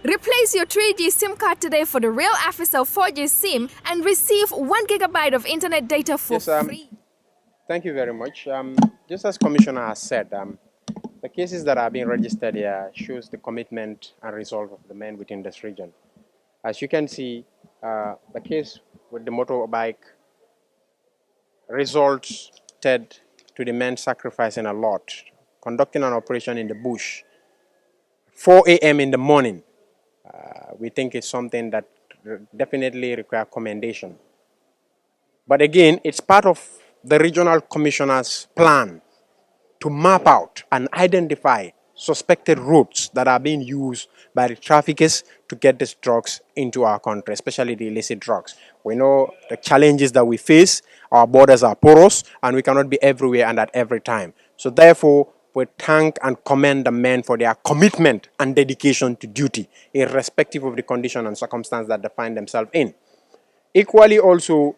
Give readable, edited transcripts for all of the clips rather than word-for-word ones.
Replace your 3G SIM card today for the real Africell 4G SIM and receive 1 gigabyte of internet data for free. Thank you very much. Just as Commissioner has said, the cases that are being registered here shows the commitment and resolve of the men within this region. As you can see, the case with the motorbike resulted to the men sacrificing a lot, conducting an operation in the bush, 4 a.m. in the morning. We think it's something that definitely requires commendation. But again, it's part of the regional commissioner's plan to map out and identify suspected routes that are being used by the traffickers to get these drugs into our country, especially the illicit drugs. We know the challenges that we face. Our borders are porous and we cannot be everywhere and at every time. So therefore, we thank and commend the men for their commitment and dedication to duty, irrespective of the condition and circumstance that they find themselves in. Equally also,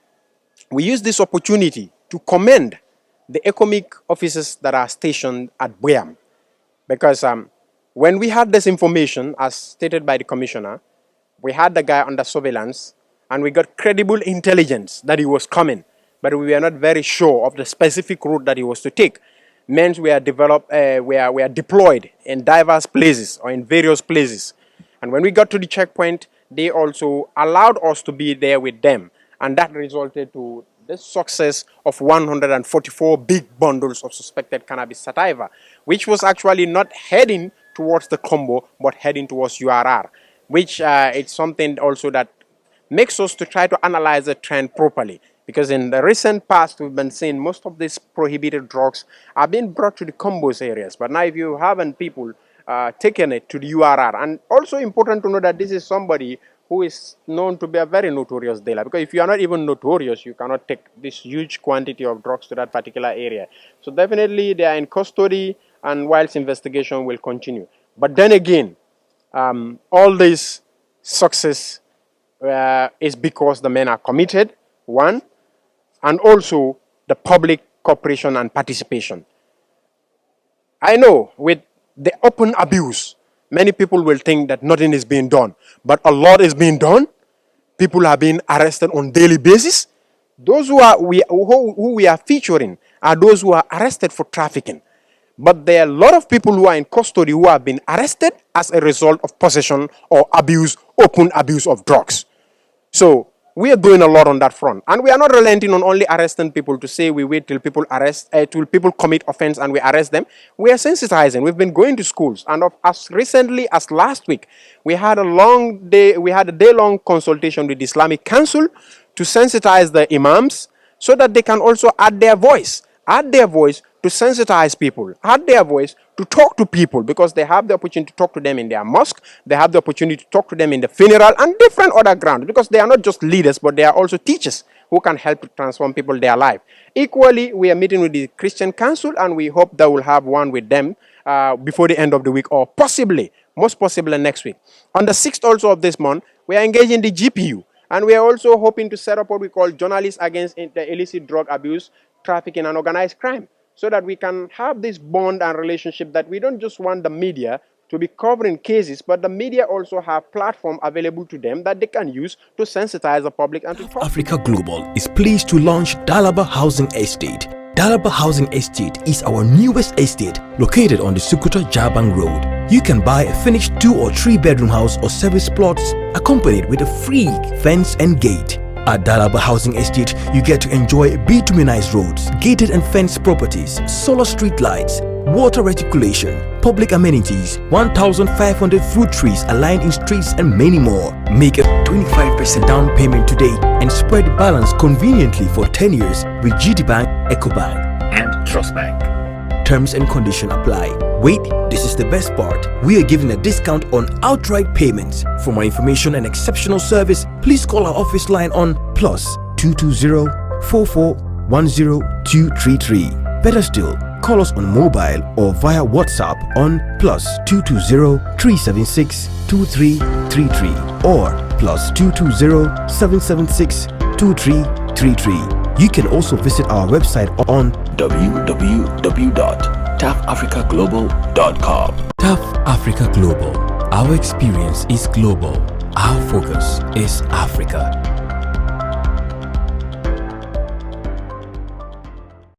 we use this opportunity to commend the economic officers that are stationed at Buyam. Because when we had this information, as stated by the commissioner, we had the guy under surveillance and we got credible intelligence that he was coming, but we were not very sure of the specific route that he was to take. Men were deployed in diverse places or in various places. And when we got to the checkpoint, they also allowed us to be there with them. And that resulted to the success of 144 big bundles of suspected cannabis sativa, which was actually not heading towards the combo, but heading towards URR, which is something also that makes us to try to analyze the trend properly. Because in the recent past, we've been seeing most of these prohibited drugs are being brought to the combos areas. But now if you haven't people taken it to the URR, and also important to know that this is somebody who is known to be a very notorious dealer. Because if you are not even notorious, you cannot take this huge quantity of drugs to that particular area. So definitely they are in custody and whilst investigation will continue. But then again, all this success is because the men are committed, one, and also the public cooperation and participation. I know with the open abuse, many people will think that nothing is being done, but a lot is being done. People are being arrested on daily basis. Those who we are featuring are those who are arrested for trafficking. But there are a lot of people who are in custody who have been arrested as a result of possession or abuse, open abuse of drugs. So we are doing a lot on that front, and we are not relenting on only arresting people to say we wait till people till people commit offense and we arrest them. We are sensitizing. We've been going to schools, and as recently as last week, we had a day-long consultation with the Islamic Council to sensitize the imams so that they can also add their voice to sensitize people, add their voice to talk to people, because they have the opportunity to talk to them in their mosque, they have the opportunity to talk to them in the funeral and different other grounds, because they are not just leaders, but they are also teachers who can help to transform people their life. Equally, we are meeting with the Christian Council, and we hope that we'll have one with them before the end of the week, or possibly, most possibly next week. On the 6th also of this month, we are engaging the GPU, and we are also hoping to set up what we call Journalists Against the Illicit Drug Abuse, Trafficking and Organized Crime, so that we can have this bond and relationship that we don't just want the media to be covering cases, but the media also have platform available to them that they can use to sensitize the public and to talk. Africa Global is pleased to launch Dalaba Housing Estate. Dalaba Housing Estate is our newest estate located on the Sukuta Jabang Road. You can buy a finished 2 or 3 bedroom house or service plots accompanied with a free fence and gate. At Dalaba Housing Estate, you get to enjoy bituminized roads, gated and fenced properties, solar street lights, water reticulation, public amenities, 1,500 fruit trees aligned in streets and many more. Make a 25% down payment today and spread the balance conveniently for 10 years with GT Bank, EcoBank and Trust Bank. Terms and conditions apply. Wait, this is the best part. We are giving a discount on outright payments. For more information and exceptional service, please call our office line on +220 4410 Better still, call us on mobile or via WhatsApp on +220 376 2333 or +220 776 2333. You can also visit our website on www.tafafricaglobal.com. TAF Africa Global, Our experience is global. Our focus is Africa.